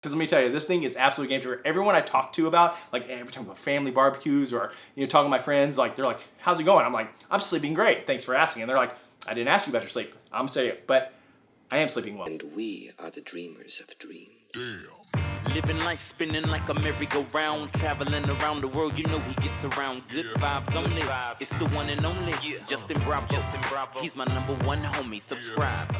Because let me tell you, this thing is absolutely game changer. Everyone I talk to about, like every time we go to family barbecues or talking to my friends, like they're like, "How's it going?" I'm like, "I'm sleeping great. Thanks for asking." And they're like, "I didn't ask you about your sleep." I'm gonna tell you, but I am sleeping well. And we are the dreamers of dreams. Damn. Living life spinning like a merry-go-round, traveling around the world, you know he gets around. Good vibes only. It's the one and only Justin Bravo. He's my #1 homie. Subscribe.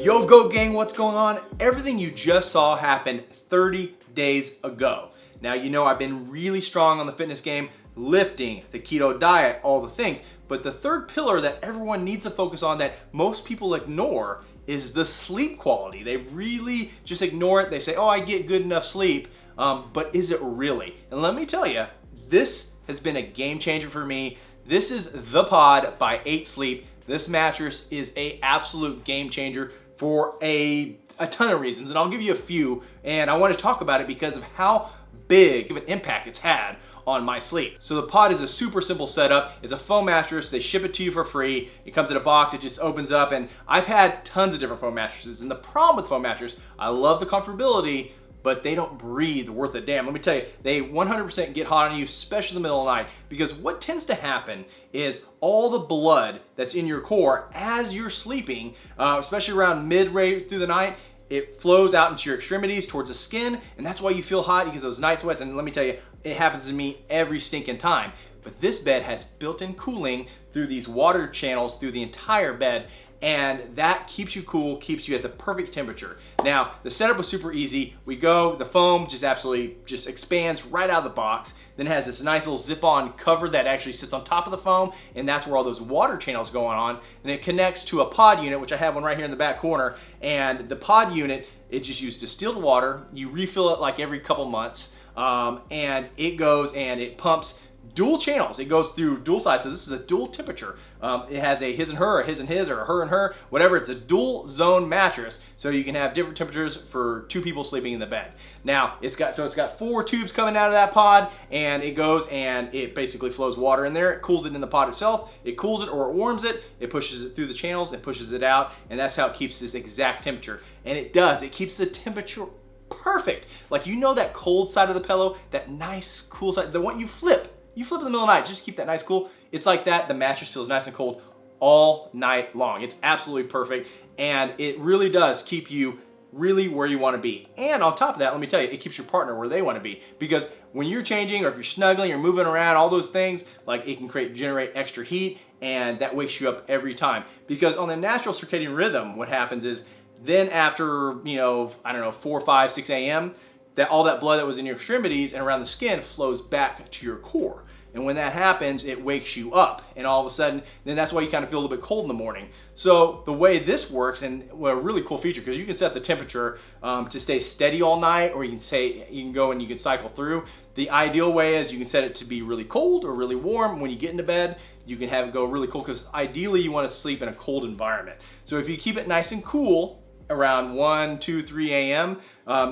Yo, Go Gang, what's going on? Everything you just saw happened 30 days ago. Now, you know I've been really strong on the fitness game, lifting, the keto diet, all the things. But the third pillar that everyone needs to focus on that most people ignore is the sleep quality. They really just ignore it. They say, oh, I get good enough sleep, but is it really? And let me tell you, this has been a game changer for me. This is the Pod by 8 Sleep. This mattress is a absolute game changer for a ton of reasons, and I'll give you a few, and I want to talk about it because of how big of an impact it's had on my sleep. So the Pod is a super simple setup. It's a foam mattress. They ship it to you for free. It comes in a box. It just opens up, and I've had tons of different foam mattresses, and the problem with foam mattress, I love the comfortability, but they don't breathe worth a damn. Let me tell you, they 100% get hot on you, especially in the middle of the night, because what tends to happen is all the blood that's in your core as you're sleeping, especially around midway through the night, it flows out into your extremities towards the skin, and that's why you feel hot. You get those night sweats, and let me tell you, it happens to me every stinking time. But this bed has built-in cooling through these water channels through the entire bed, and that keeps you cool, keeps you at the perfect temperature. Now, the setup was super easy. The foam just absolutely just expands right out of the box. Then it has this nice little zip-on cover that actually sits on top of the foam, and that's where all those water channels going on. And it connects to a pod unit, which I have one right here in the back corner. And the pod unit, it just uses distilled water. You refill it like every couple months, and it goes and it pumps dual channels. It goes through dual sides, so this is a dual temperature. It has a his and her, a his and his, or a her and her, whatever. It's a dual zone mattress, so you can have different temperatures for 2 people sleeping in the bed. Now, it's got 4 tubes coming out of that pod, and it goes and it basically flows water in there. It cools it in the pod itself. It cools it or it warms it. It pushes it through the channels and pushes it out, and that's how it keeps this exact temperature. And it does. It keeps the temperature perfect. Like, you know that cold side of the pillow, that nice cool side, the one you flip. You flip in the middle of the night, just keep that nice cool. It's like that. The mattress feels nice and cold all night long. It's absolutely perfect, and it really does keep you really where you want to be. And on top of that, let me tell you, it keeps your partner where they want to be, because when you're changing or if you're snuggling, you're moving around, all those things, like it can generate extra heat, and that wakes you up every time. Because on the natural circadian rhythm, what happens is then after, I don't know, 4, 5, 6 a.m., that all that blood that was in your extremities and around the skin flows back to your core. And when that happens, it wakes you up. And all of a sudden, then that's why you kind of feel a little bit cold in the morning. So the way this works, and a really cool feature, because you can set the temperature to stay steady all night, or you can go and you can cycle through. The ideal way is you can set it to be really cold or really warm. When you get into bed, you can have it go really cool, because ideally you want to sleep in a cold environment. So if you keep it nice and cool, around 1, 2, 3 a.m.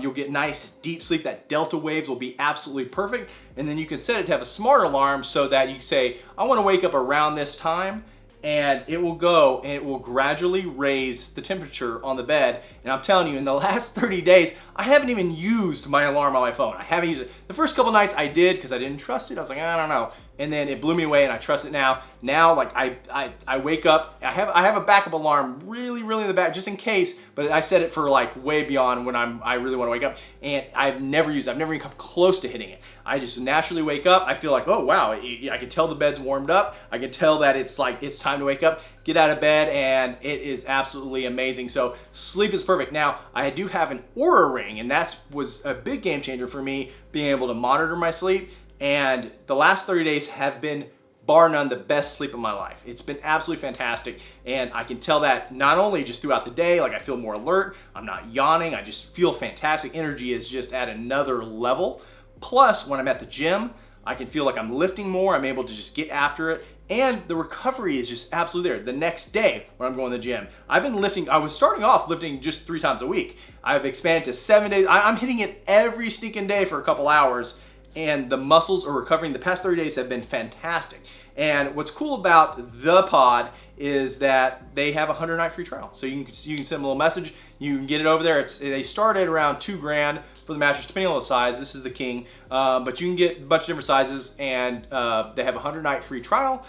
You'll get nice deep sleep. That delta waves will be absolutely perfect. And then you can set it to have a smart alarm so that you say, I want to wake up around this time, and it will go and it will gradually raise the temperature on the bed. And I'm telling you, in the last 30 days, I haven't even used my alarm on my phone. I haven't used it. The first couple nights I did, because I didn't trust it. I was like, I don't know. And then it blew me away, and I trust it now. Now, like I wake up, I have a backup alarm really in the back just in case, but I set it for like way beyond when I really want to wake up, and I've never even come close to hitting it. I just naturally wake up. I feel like, oh wow, I can tell the bed's warmed up. I can tell that it's time to wake up, get out of bed, and it is absolutely amazing. So sleep is perfect. Now, I do have an Oura ring, and that was a big game changer for me, being able to monitor my sleep. And the last 30 days have been, bar none, the best sleep of my life. It's been absolutely fantastic, and I can tell that not only just throughout the day, like I feel more alert, I'm not yawning, I just feel fantastic. Energy is just at another level. Plus, when I'm at the gym, I can feel like I'm lifting more. I'm able to just get after it. And the recovery is just absolutely there. The next day when I'm going to the gym, I've been lifting, I was starting off lifting just 3 times a week. I've expanded to 7 days. I'm hitting it every stinking day for a couple hours, and the muscles are recovering. The past 30 days have been fantastic. And what's cool about the pod is that they have a 100-night free trial. So you can send them a little message. You can get it over there. They start at around $2,000 for the mattress, depending on the size. This is the king, but you can get a bunch of different sizes, and they have a 100-night free trial.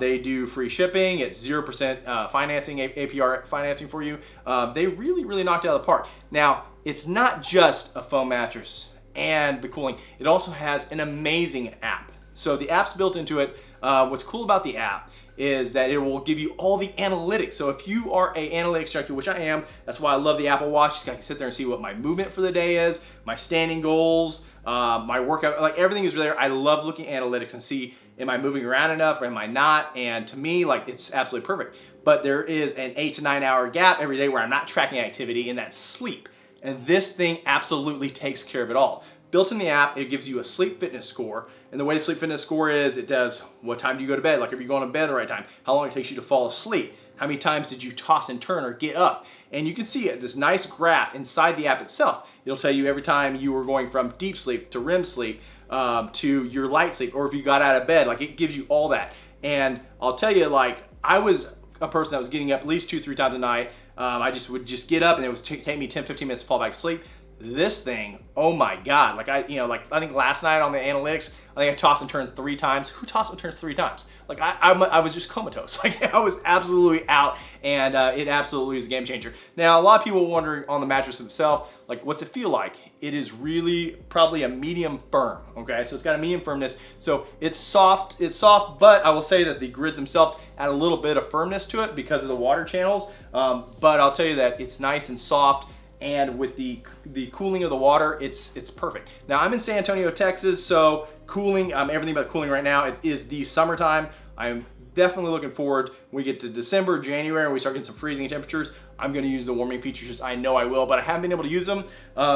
They do free shipping. It's 0% financing, APR financing for you. They really knocked it out of the park. Now, it's not just a foam mattress and the cooling. It also has an amazing app. So the app's built into it. What's cool about the app is that it will give you all the analytics. So if you are an analytics junkie, which I am, that's why I love the Apple Watch. I can sit there and see what my movement for the day is, my standing goals, my workout, like everything is there. I love looking at analytics and see, am I moving around enough or am I not? And to me, like, it's absolutely perfect. But there is an 8 to 9 hour gap every day where I'm not tracking activity, and that's sleep. And this thing absolutely takes care of it all. Built in the app, it gives you a sleep fitness score. And the way the sleep fitness score is, it does what time do you go to bed, like if you're going to bed at the right time, how long it takes you to fall asleep, how many times did you toss and turn or get up. And you can see this nice graph inside the app itself. It'll tell you every time you were going from deep sleep to REM sleep to your light sleep, or if you got out of bed, like it gives you all that. And I'll tell you, like, I was a person that was getting up at least 2-3 times a night. I just would just get up and it would take me 10-15 minutes to fall back asleep. This thing, oh my God, like I think last night on the analytics, I think I tossed and turned 3 times. Who tossed and turns 3 times? Like I was just comatose. Like I was absolutely out, and it absolutely is a game changer. Now, a lot of people are wondering on the mattress itself, like what's it feel like? It is really probably a medium firm, okay? So it's got a medium firmness. So it's soft, but I will say that the grids themselves add a little bit of firmness to it because of the water channels. But I'll tell you that it's nice and soft. And with the cooling of the water, it's perfect. Now I'm in San Antonio, Texas, so cooling, everything about cooling right now, it is the summertime. I'm definitely looking forward when we get to December, January, and we start getting some freezing temperatures. I'm gonna use the warming features, I know I will, but I haven't been able to use them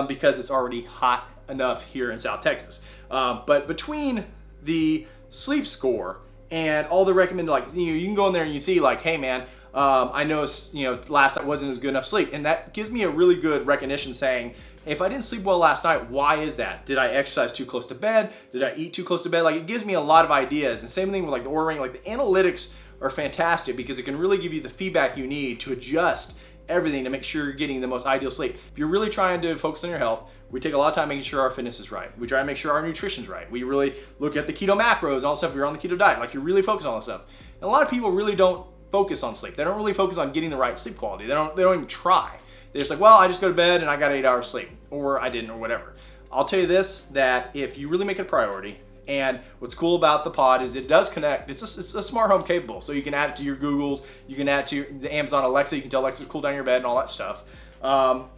because it's already hot enough here in South Texas. But between the sleep score and all the recommended, like, you can go in there and you see like, hey man, I noticed, last night wasn't as good enough sleep, and that gives me a really good recognition saying, if I didn't sleep well last night, why is that? Did I exercise too close to bed? Did I eat too close to bed? Like, it gives me a lot of ideas. And same thing with like the Oura Ring, like the analytics are fantastic because it can really give you the feedback you need to adjust everything to make sure you're getting the most ideal sleep. If you're really trying to focus on your health, we take a lot of time making sure our fitness is right. We try to make sure our nutrition's right. We really look at the keto macros and all that stuff. If you're on the keto diet, like you're really focused on all that stuff. And a lot of people really don't focus on sleep. They don't really focus on getting the right sleep quality. They don't even try. They're just like, well, I just go to bed and I got 8 hours sleep, or I didn't, or whatever. I'll tell you this, that if you really make it a priority, and what's cool about the pod is it does connect, it's a smart home capable, so you can add it to your Googles, you can add to the Amazon Alexa, you can tell Alexa to cool down your bed and all that stuff.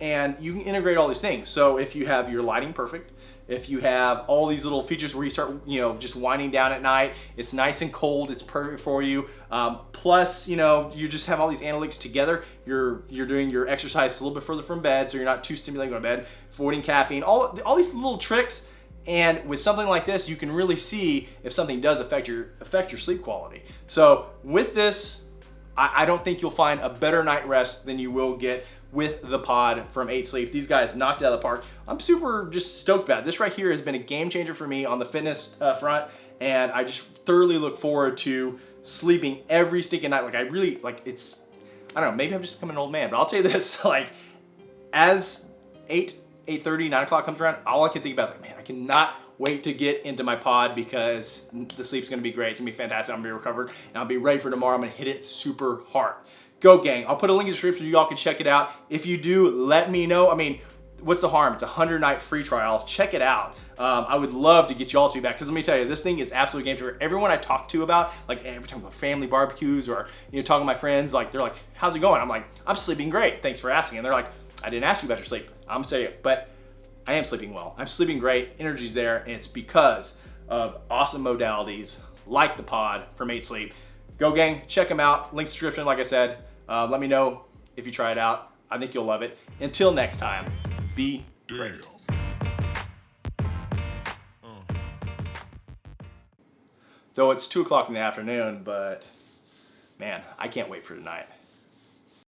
And you can integrate all these things. So if you have your lighting perfect, if you have all these little features where you start, just winding down at night, it's nice and cold, it's perfect for you. Plus, you just have all these analytics together. You're doing your exercise a little bit further from bed, so you're not too stimulating going to bed, avoiding caffeine, all these little tricks. And with something like this, you can really see if something does affect your sleep quality. So with this, I don't think you'll find a better night rest than you will get with the pod from 8 Sleep. These guys knocked it out of the park. I'm super just stoked about it. This right here has been a game changer for me on the fitness front, and I just thoroughly look forward to sleeping every stinking night. Like I really, like it's, I don't know, maybe I'm just becoming an old man, but I'll tell you this, like as 8:30, 9 o'clock comes around, all I can think about is like, man, I cannot wait to get into my pod because the sleep's gonna be great. It's gonna be fantastic. I'm gonna be recovered and I'll be ready for tomorrow. I'm gonna hit it super hard. Go gang. I'll put a link in the description so you all can check it out. If you do, let me know. I mean, what's the harm? It's a 100-night free trial. Check it out. I would love to get y'all's feedback because let me tell you, this thing is absolutely game changer. Everyone I talk to about, like every time about family barbecues or talking to my friends, like they're like, how's it going? I'm like, I'm sleeping great. Thanks for asking. And they're like, I didn't ask you about your sleep. I'm gonna tell you, but I am sleeping well. I'm sleeping great. Energy's there, and it's because of awesome modalities like the pod from 8 Sleep. Go gang, check them out. Links description, like I said. Let me know if you try it out. I think you'll love it. Until next time, be great. Though it's 2 o'clock in the afternoon, but man, I can't wait for tonight.